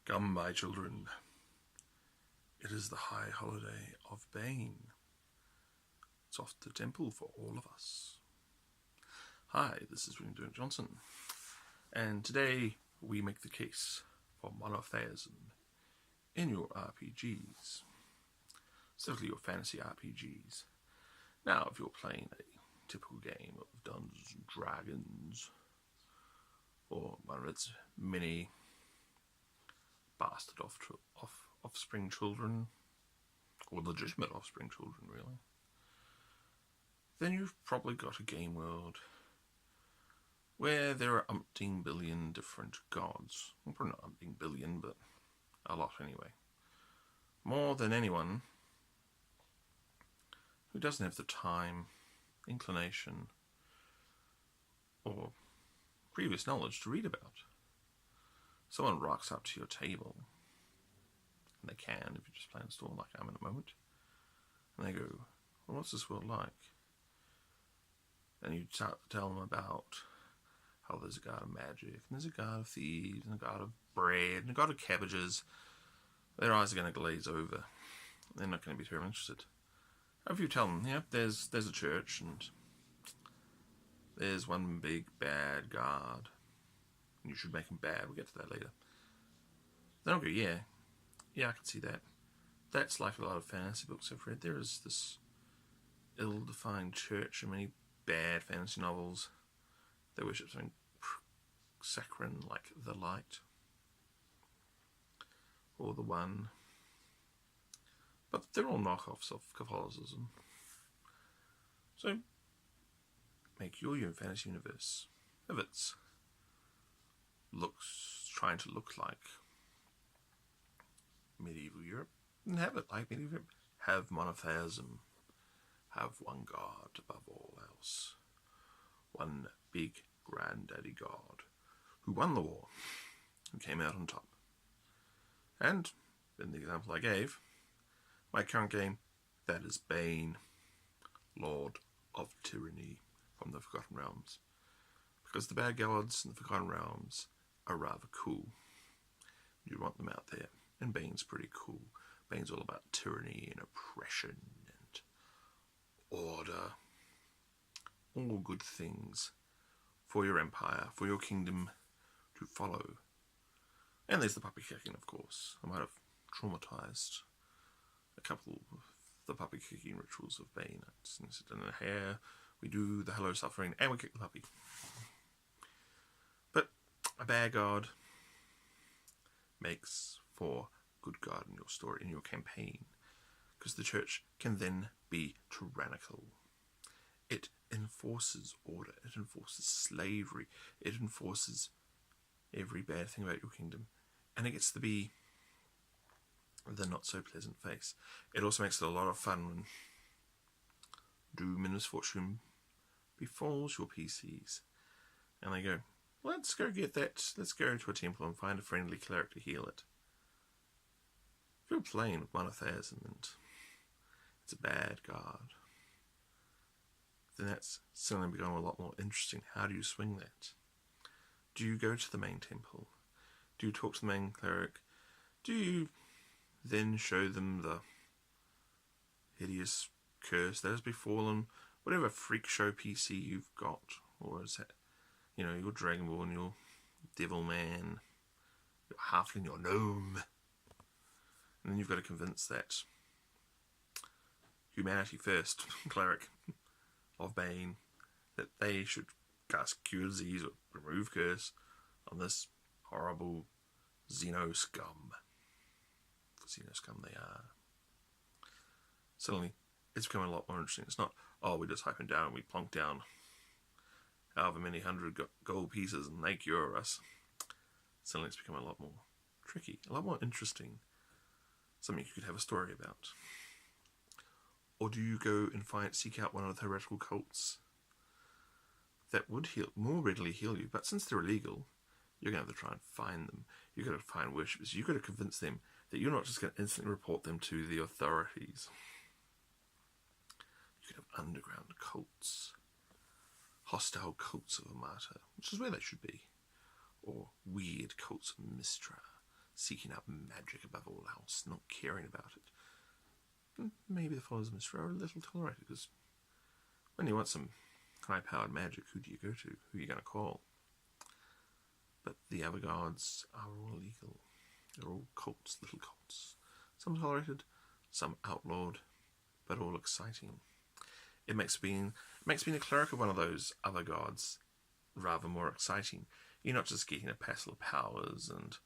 Come, my children, it is the high holiday of Bane. It's off to the temple for all of us. Hi, this is Dymock-Johnson, and today we make the case for monotheism in your RPGs, specifically your fantasy RPGs. Now, if you're playing a typical game of Dungeons and Dragons, or one of its many bastard offspring children, or legitimate offspring children, really, then you've probably got a game world where there are umpteen billion different gods. Well, probably not umpteen billion, but a lot anyway. More than anyone who doesn't have the time, inclination, or previous knowledge to read about. Someone rocks up to your table, and they can, if you're just playing a store like I am in a moment, and they go, well, what's this world like? And you start to tell them about how there's a god of magic, and there's a god of thieves, and a god of bread, and a god of cabbages. Their eyes are going to glaze over. They're not going to be terribly interested. If you tell them, yeah, there's a church, and there's one big bad god, and you should make him bad. We'll get to that later. Then I'll go, yeah, I can see that. That's like a lot of fantasy books I've read. There is this ill-defined church in many bad fantasy novels. They worship something saccharine like the light, or the one. But they're all knockoffs of Catholicism. So, make your fantasy universe, if it's trying to look like medieval Europe, and have it like medieval Europe. Have monotheism. Have one god above all else. One big granddaddy god who won the war, who came out on top. And, in the example I gave, my current game, that is Bane, Lord of Tyranny from the Forgotten Realms. Because the bad gods in the Forgotten Realms are rather cool. You want them out there. And Bane's pretty cool. Bane's all about tyranny and oppression and order. All good things for your empire, for your kingdom to follow. And there's the puppy kicking, of course. I might have traumatized a couple of the puppy kicking rituals of Bane. I just sit in the hair, we do the hello suffering, and we kick the puppy. But a bad god makes for good god in your story, in your campaign, because the church can then be tyrannical. It enforces order, it enforces slavery, it enforces every bad thing about your kingdom, and it gets to be the not so pleasant face. It also makes it a lot of fun when doom and misfortune befalls your PCs, and they go, let's go get that, let's go to a temple and find a friendly cleric to heal it. If you're playing with monotheism and it's a bad god, then that's suddenly become a lot more interesting. How do you swing that? Do you go to the main temple? Do you talk to the main cleric? Do you then show them the hideous curse that has befallen whatever freak show PC you've got? Or is that, your Dragonborn, your Devil Man, your Halfling, your Gnome? And then you've got to convince that humanity first cleric of Bane that they should cast Cure Disease or remove curse on this horrible Xeno scum. For Xeno scum they are. Suddenly, it's becoming a lot more interesting. It's not, we just hype them down and we plonk down however many hundred gold pieces and they cure us. Suddenly it's becoming a lot more tricky, a lot more interesting. Something you could have a story about. Or do you go and seek out one of the heretical cults that would more readily heal you, but since they're illegal, you're going to have to try and find them. You've got to find worshippers. You've got to convince them that you're not just going to instantly report them to the authorities. You could have underground cults, hostile cults of Amata, which is where they should be, or weird cults of Mistra, seeking out magic above all else, not caring about it. Maybe the followers of Mr. are a little tolerated, because when you want some high-powered magic, who do you go to? Who are you going to call? But the other gods are all illegal. They're all cults, little cults. Some tolerated, some outlawed, but all exciting. It makes being a cleric of one of those other gods rather more exciting. You're not just getting a passel of powers and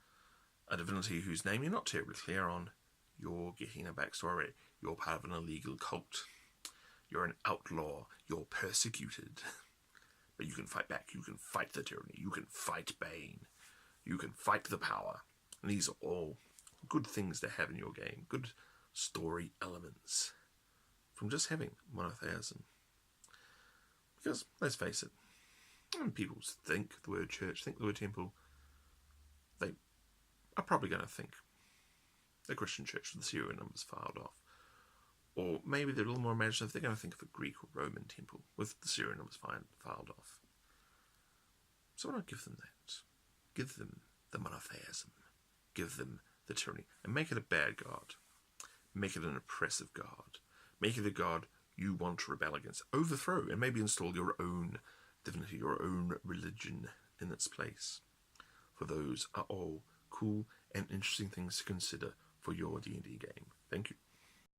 a divinity whose name you're not terribly clear on. You're getting a backstory. You're part of an illegal cult. You're an outlaw. You're persecuted. But you can fight back. You can fight the tyranny. You can fight Bane. You can fight the power. And these are all good things to have in your game. Good story elements from just having monotheism. Because, let's face it, when people think the word church, think the word temple, they are probably going to think the Christian church with the serial numbers filed off. Or maybe they're a little more imaginative, they're going to think of a Greek or Roman temple with the serial numbers filed off. So why not give them that? Give them the monotheism. Give them the tyranny. And make it a bad god. Make it an oppressive god. Make it a god you want to rebel against. Overthrow and maybe install your own divinity, your own religion in its place. For those are all cool and interesting things to consider for your D&D game. Thank you.